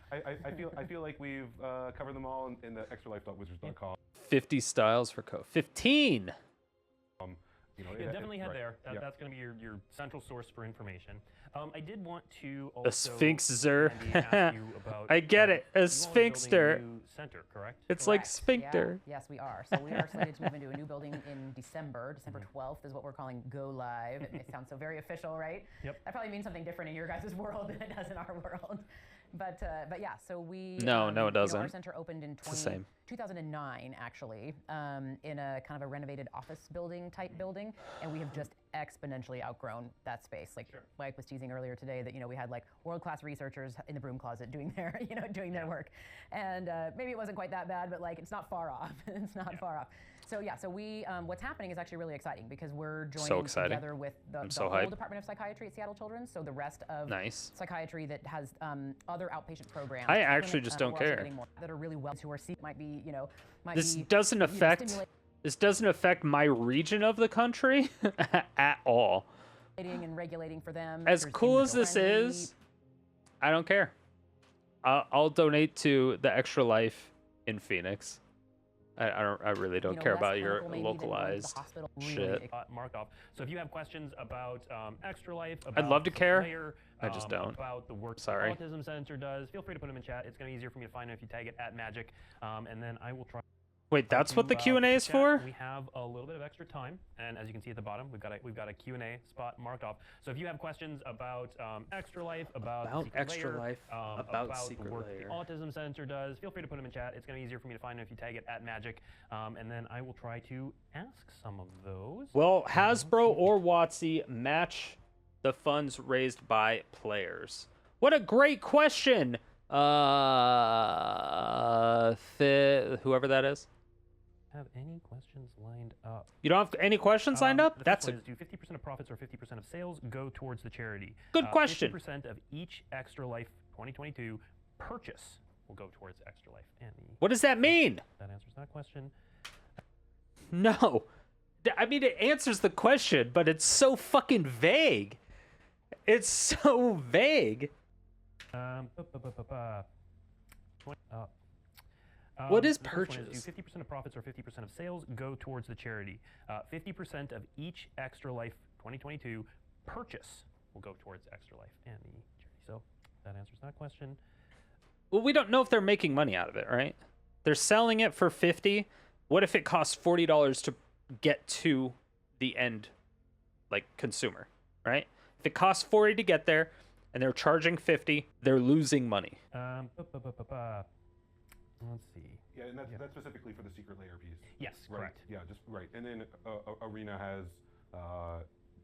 I feel like we've covered them all in the extralife.wizards.com. 50 styles for code. 15! Yeah, definitely head there. That's going to be your central source for information. I did want to also A sphinxer. Andy, ask you about, I get it. A you all are building sphinxer. new Center, correct? It's like Correct. sphincter. Yeah. Yes, we are. So we are slated to move into a new building in December. December 12th is what we're calling Go Live. It sounds so very official, right? Yep. That probably means something different in your guys' world than it does in our world. But yeah, so we No, no, it you know, doesn't. our center opened in the same. 2009, actually, in a kind of a renovated office building type building, and we have just exponentially outgrown that space. Like Mike was teasing earlier today that we had like world-class researchers in the broom closet doing their doing their work, and maybe it wasn't quite that bad, but like it's not far off. It's not far off. So yeah, so we what's happening is actually really exciting because we're joining together with the so whole hyped. Department of Psychiatry at Seattle Children's. So the rest of Nice. psychiatry that has other outpatient programs. I actually just don't we're also care. getting more that are really well who are might be might This be doesn't affect. stimulating This doesn't affect my region of the country at all. and regulating for them. As There's cool as this individual-friendly- is, I don't care. I'll donate to the Extra Life in Phoenix. I really don't care less about your clinical maybe than going to the localized hospital. shit. Marked off. So if you have questions about Extra Life, I'd love to care. Layer, I just don't. About the work Sorry. the Autism Center does, feel free to put them in chat. It's going to be easier for me to find them if you tag it at Magic, and then I will try. Wait, that's what the Q&A is chat. for? We have a little bit of extra time, and as you can see at the bottom, we've got a Q&A spot marked off. So if you have questions about Extra Life, about Secret Extra Layer, Life, about the Secret work Layer. the Autism Center does, feel free to put them in chat. It's going to be easier for me to find them if you tag it at Magic, and then I will try to ask some of those. Will Hasbro or WoTC match the funds raised by players? What a great question. Whoever that is. Have any questions lined up? You don't have any questions lined up? The first That's one a is, do 50% of profits or 50% of sales go towards the charity? Good question. 50% of each Extra Life 2022 purchase will go towards Extra Life. And What does that mean? that answers that question. No. I mean, it answers the question, but it's so fucking vague. It's so vague. What is the first one purchase? do 50% of profits or 50% of sales go towards the charity? 50% of each Extra Life 2022 purchase will go towards Extra Life and the charity. So that answers that question. Well, we don't know if they're making money out of it, right? They're selling it for $50. What if it costs $40 to get to the end, like, consumer, right? If it costs $40 to get there and they're charging $50, they're losing money. Let's see. Yeah, and that's specifically for the Secret Layer piece. Yes, Right. correct. Yeah, just right. And then Arena has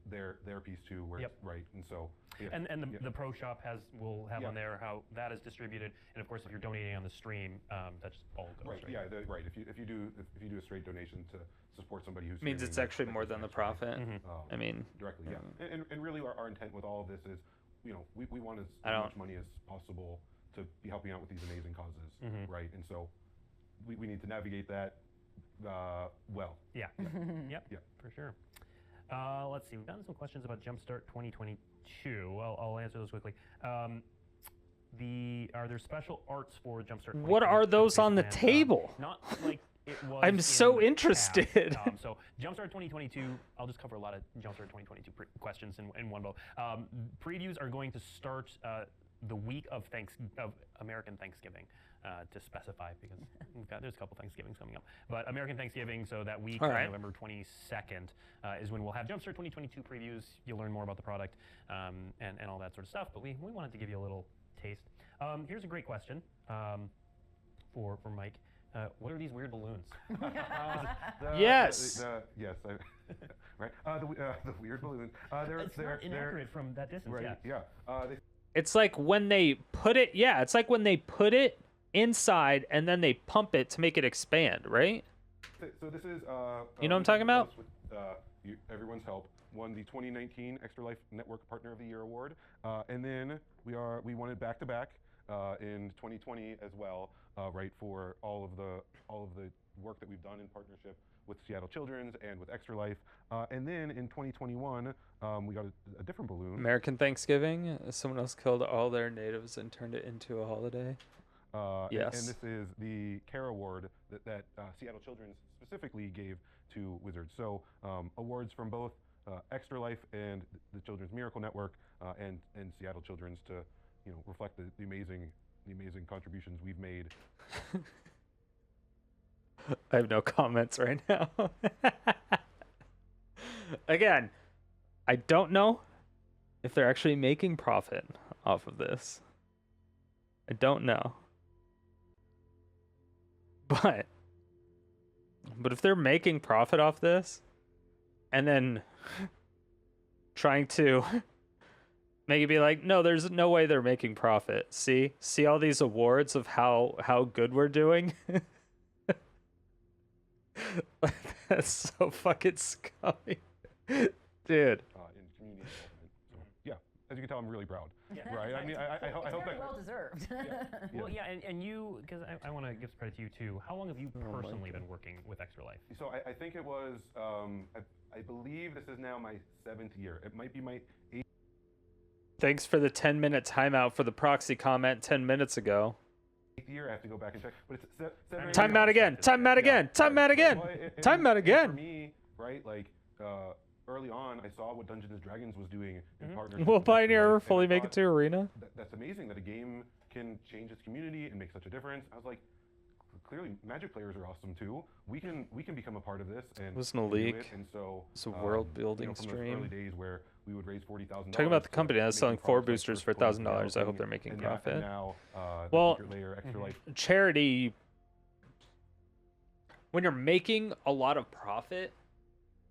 their piece too, where Yep. it's right. And so yeah. And Yeah. the pro shop will have Yeah. on there how that is distributed, and of course if you're donating on the stream, that just all goes Right. Yeah. Right. If you do a straight donation to support somebody who's Means it's streaming, actually that more goes than the to Extra Life. profit. I mean, Directly, yeah. And really our intent with all of this is, we want as I don't- much money as possible to be helping out with these amazing causes, right? And so we need to navigate that well. Yeah. Yep. Yeah. For sure. Let's see. We've gotten some questions about Jumpstart 2022. Well, I'll answer those quickly. Are there special arts for Jumpstart? What are those on the And, table? Not like it was. I'm so in interested. past. So Jumpstart 2022. I'll just cover a lot of Jumpstart 2022 questions in one blow. Previews are going to start the week of American Thanksgiving. To specify, because there's a couple Thanksgivings coming up. But American Thanksgiving, so that week, All right. November 22nd, is when we'll have Jumpstart 2022 previews. You'll learn more about the product and all that sort of stuff. But we wanted to give you a little taste. Here's a great question for Mike. What are these weird balloons? Yes. Yes. Right. The weird balloons. It's not inaccurate from that distance. Right. Yeah. Yeah. It's like when they put it, it's like when they put it inside and then they pump it to make it expand, right? So this is. You know what I'm talking about? With, everyone's help, won the 2019 Extra Life Network Partner of the Year award, and then we won it back to back in 2020 as well, right, for all of the work that we've done in partnership with Seattle Children's and with Extra Life, and then in 2021 we got a different balloon. American Thanksgiving. Someone else killed all their natives and turned it into a holiday. Yes. And this is the CARE Award that Seattle Children's specifically gave to Wizards. So awards from both Extra Life and the Children's Miracle Network and Seattle Children's to reflect the amazing contributions we've made I have no comments right now. Again, I don't know if they're actually making profit off of this. I don't know. But if they're making profit off this and then trying to make it be like, no, there's no way they're making profit. See all these awards of how good we're doing? That's so fucking scummy. Dude. In community development. So, yeah, as you can tell, I'm really proud. Yeah. Right? I mean, I hope Very that. well deserved. Well, yeah, and you, because I want to give credit to you too. How long have you personally been working with Extra Life? So I think it was, I believe this is now my 7th year. It might be my 8th. Thanks for the 10-minute timeout for the proxy comment 10 minutes ago. Year. I have to go back and check, but it's 7 or 8 Time out years. again. Time out again. Time out again. Well, Time out and again. For me, right, like early on, I saw what Dungeons and Dragons was doing in partnership. Will with Extra Pioneer ever Life, and fully I make it thought to Arena? That's amazing that a game can change its community and make such a difference. I was like, clearly, Magic players are awesome too. We can become a part of this and Listen to do Leak. it. And so It's a world building from those stream. early days where we would raise $40,000. Talking about the company that's selling 4 products like boosters for First Blood $1,000. I hope developing, they're making and profit. now, Well, the Secret Layer, Extra Life. Charity, when you're making a lot of profit,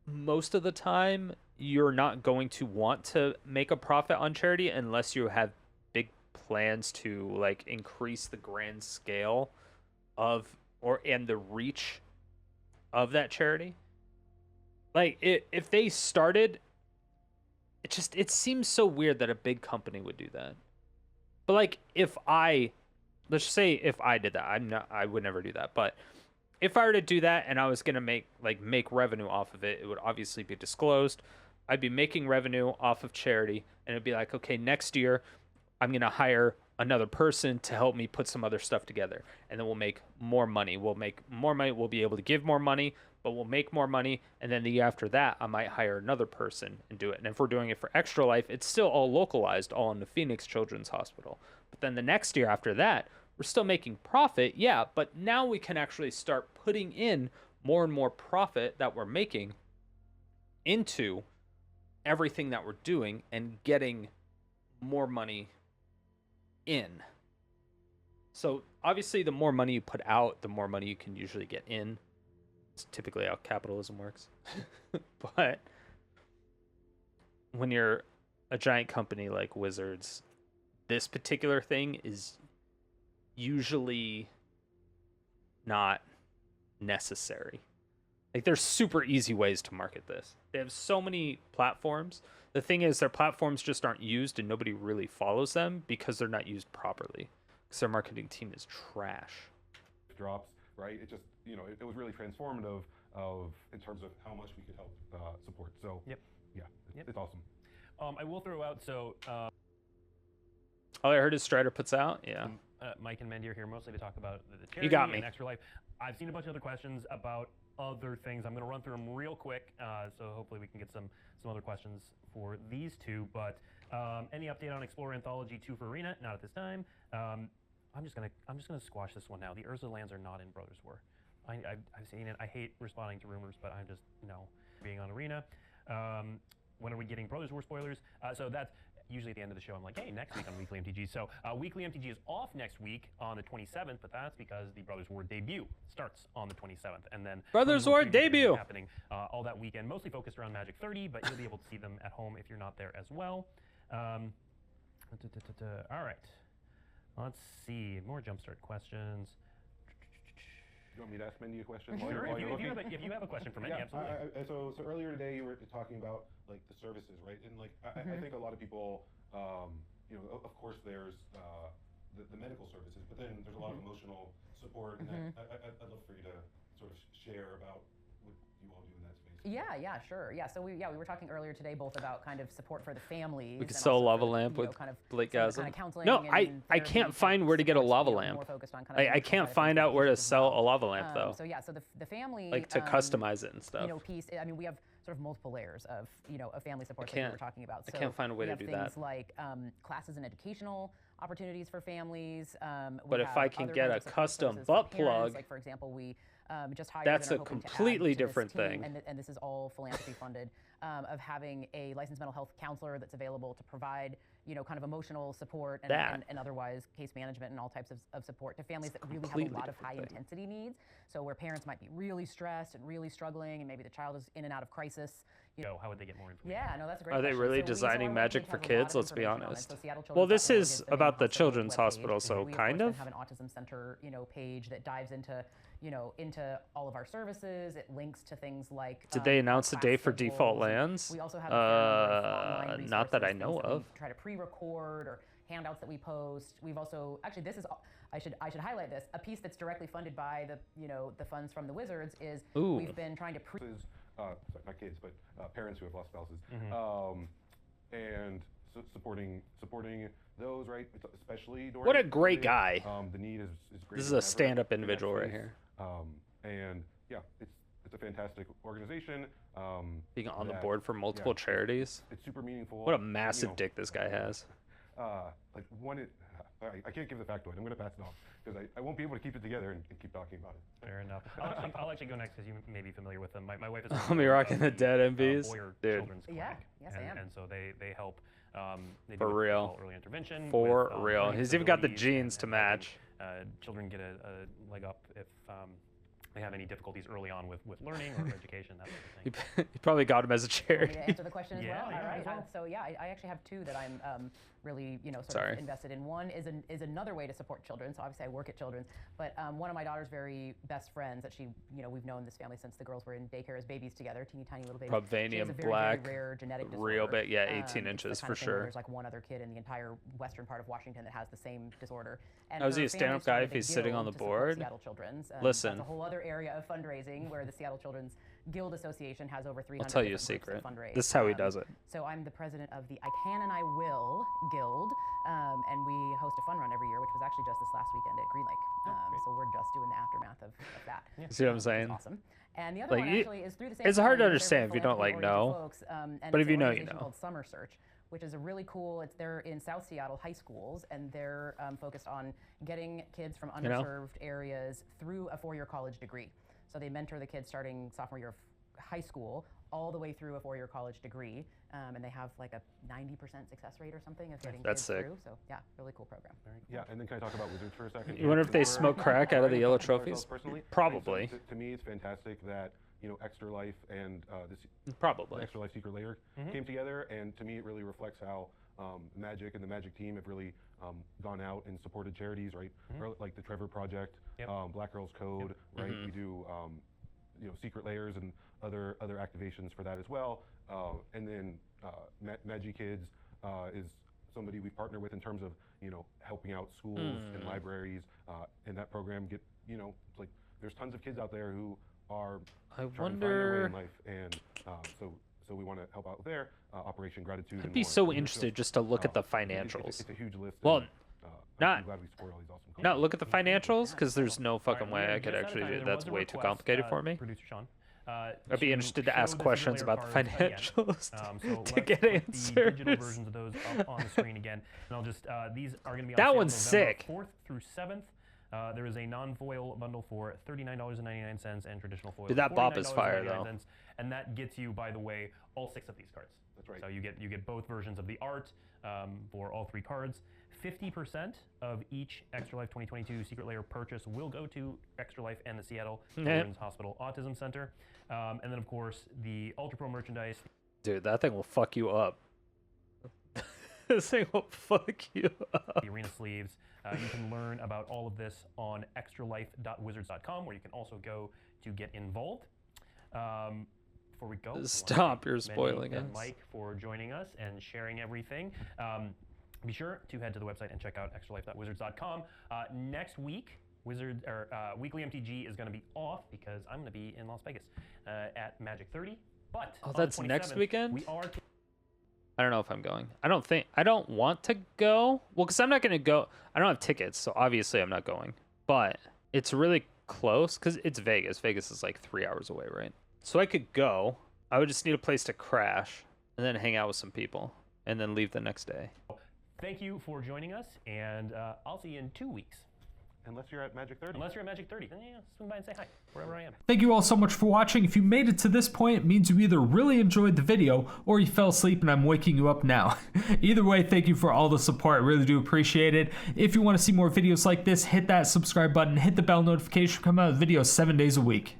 most of the time you're not going to want to make a profit on charity unless you have big plans to like increase the grand scale of and the reach of that charity. Like if they started, it seems so weird that a big company would do that. But like let's just say if I did that, I would never do that, but if I were to do that and I was gonna make revenue off of it, it would obviously be disclosed. I'd be making revenue off of charity, and it'd be like, okay, next year I'm gonna hire another person to help me put some other stuff together, and then we'll make more money. We'll make more money. We'll be able to give more money, but we'll make more money, and then the year after that, I might hire another person and do it. And if we're doing it for Extra Life, it's still all localized, all in the Phoenix Children's Hospital. But then the next year after that, we're still making profit, yeah, but now we can actually start putting in more and more profit that we're making into everything that we're doing and getting more money in. So obviously the more money you put out, the more money you can usually get in. It's typically how capitalism works. But when you're a giant company like Wizards, this particular thing is usually not necessary. Like there's super easy ways to market this. They have so many platforms. The thing is their platforms just aren't used and nobody really follows them because they're not used properly. Because their marketing team is trash. Drops, right? It just, it was really transformative in terms of how much we could help support. So Yep. Yeah, it's awesome. I will throw out, All I heard is Strider puts out. Yeah. Mike and Mandy are here mostly to talk about the charity You got me. and Extra Life. I've seen a bunch of other questions about other things. I'm going to run through them real quick, so hopefully we can get some other questions for these two. But any update on Explorer Anthology 2 for Arena? Not at this time. I'm just gonna squash this one now. The Urza lands are not in Brothers War. I've seen it. I hate responding to rumors, but I'm just being on Arena. When are we getting Brothers War spoilers? So that's usually at the end of the show. I'm like, hey, next week on Weekly MTG. So Weekly MTG is off next week on the 27th, but that's because the Brothers War debut starts on the 27th, and then Brothers War debut happening all that weekend, mostly focused around Magic 30, but you'll be able to see them at home if you're not there as well. All right, let's see more Jumpstart questions. You want me to ask Mandy a question? Sure, if you have a question for Mandy, absolutely. So earlier today you were talking about like the services, right? And like I think a lot of people, of course there's the medical services, but then there's a lot of emotional support, and I'd love for you to sort of share about what you all do in that space. Yeah, sure. Yeah, so we were talking earlier today both about kind of support for the families. We could and sell a also lava for, lamp with kind of Blake some of the Gazin. kind of counseling No, and I therapy can't find where to get a supports, lava more lamp. focused on kind of I can't find out where to sell a lava lamp though. So yeah, so the family Like to customize it and stuff. piece. I mean, we have sort of multiple layers of of family support that we can't- were talking about. So I can't find a way we to have do things that. like classes in educational opportunities for families. But if I can get a custom butt plug, like for example, we just hired that's and are a hoping to add completely to this different team, thing. and this is all philanthropy funded, of having a licensed mental health counselor that's available to provide, kind of emotional support and otherwise case management and all types of support to families that really have a lot of high intensity needs. So where parents might be really stressed and really struggling, and maybe the child is in and out of crisis. How would they get more information? Yeah, no, that's a great Are they question. really So designing our magic webpage for has a lot kids? of Let's be information on it. honest. So Seattle Well, this Children's is Hospital about the webpage. Children's Hospital, so We, kind of of. course, have an autism center, page that dives into, into all of our services. It links to things like. Did they announce a class day for schedules, default and lands? We also have a fair number of online Not that I resources, know things that we of. try to pre-record or handouts that we post. We've also actually this is I should highlight this. A piece that's directly funded by the funds from the Wizards is we've been trying to Sorry, not kids, but parents who have lost spouses, and supporting those, right? Especially during What a great COVID. guy. The need is great. This is a stand-up individual right here. And yeah, it's a fantastic organization. Being on the that- board for multiple charities. It's super meaningful. What a massive dick this guy has. I can't give the factoid. I'm going to pass it off because I won't be able to keep it together and keep talking about it. Fair enough. I'll actually go next because you may be familiar with them. My wife is. I'll be rocking the dead MVs. Boyer Dude. Children's Clinic. Yeah, yes, I am. And so they help. They For do real. early intervention. For with, real. learning He's even got the disabilities genes to and helping, match. children get a leg up if they have any difficulties early on with learning or education, that sort of thing. He probably got him as a Want me charity. to answer the question as Yeah, well? yeah, All right. as well. So yeah, I actually have two that I'm really sort Sorry. of invested in. One is another way to support children. So obviously I work at Children's, but one of my daughter's very best friends that we've known this family since the girls were in daycare as babies together, teeny tiny little babies. She has a Probvanium very, black, very rare genetic disorder. real big, yeah, 18 It's the inches kind for of thing where sure. There's like one other kid in the entire western part of Washington that has the same disorder. And Oh, is he her a stand-up family guy if started a he's sitting on guild the to support board? Seattle Children's. Listen. That's a whole other area of fundraising where the Seattle Children's Guild Association has over 300 I'll tell you a different groups secret. that fundraise. This is how he does it. So I'm the president of the I Can and I Will Guild, and we host a fun run every year, which was actually just this last weekend at Green Lake. So we're just doing the aftermath of that. See what I'm Which is saying? awesome. And the other Like, one actually is through the same. it's hard to fund, they're understand if you don't, like, philanthropy-oriented know. folks, and But it's if you an know, you organization know. called Summer Search, which is a really cool. They're in South Seattle high schools, and they're focused on getting kids from You know? underserved areas through a 4-year college degree. So they mentor the kids starting sophomore year of high school all the way through a 4-year college degree, and they have like a 90% success rate or something of getting That's kids sick. through. So yeah, really cool program. Yeah, and then can I talk about Wizards for a second? You wonder if they smoke crack out of the yellow trophies? Personally, Probably. So to me, it's fantastic that Extra Life and the Probably. Extra Life Secret Layer came together, and to me, it really reflects how Magic and the Magic team have really gone out and supported charities, right? Like the Trevor Project, Black Girls Code, right? We do Secret Layers and other activations for that as well. And then Magi Kids is somebody we partner with in terms of helping out schools and libraries, and that program get it's like there's tons of kids out there who are trying to find their way in life, and so we want to help out there. Operation Gratitude. I'd be so interested just to look at the It's financials. a huge list. Well, and, not- I'm glad we support all these awesome No, causes. look at the financials, because there's no All fucking right, way we are I could just out of actually time. do There that's was a way too request, complicated for me. Producer Sean, I'd be interested to ask show the questions Secret about the Layer cards again. financials So to let's get put the digital answers. versions of those up on the screen again. And I'll just, these are going to be on That sale one's November sick. 4th through 7th. There is a non-foil bundle for $39.99 and traditional foil. Dude, that bop is fire, though. $49.99, and that gets you, by the way, all 6 of these cards. That's right. So you get both versions of the art for all 3 cards. 50% of each Extra Life 2022 Secret Layer purchase will go to Extra Life and the Seattle Children's Hospital Autism Center. And then, of course, the Ultra Pro merchandise. Dude, that thing will fuck you up. This thing will fuck you up. The arena sleeves. You can learn about all of this on extralife.wizards.com, where you can also go to get involved. Before we go, I wanna Stop, thank you're Mandy spoiling and us. Mike for joining us and sharing everything. Be sure to head to the website and check out extralife.wizards.com. Next week, Weekly MTG is going to be off because I'm going to be in Las Vegas at Magic 30. But Oh, on that's the next 27th, weekend? We are. I don't know if I'm going. I don't want to go. Well, because I'm not going to go. I don't have tickets, so obviously I'm not going. But it's really close because it's Vegas. Vegas is like 3 hours away, right? So I could go. I would just need a place to crash and then hang out with some people and then leave the next day. thank you for joining us, and I'll see you in 2 weeks. Unless you're at Magic 30. Unless you're at Magic 30, then yeah, swing by and say hi, wherever I am. Thank you all so much for watching. If you made it to this point, it means you either really enjoyed the video or you fell asleep and I'm waking you up now. Either way, thank you for all the support. I really do appreciate it. If you want to see more videos like this, hit that subscribe button, hit the bell notification, come out with videos 7 days a week.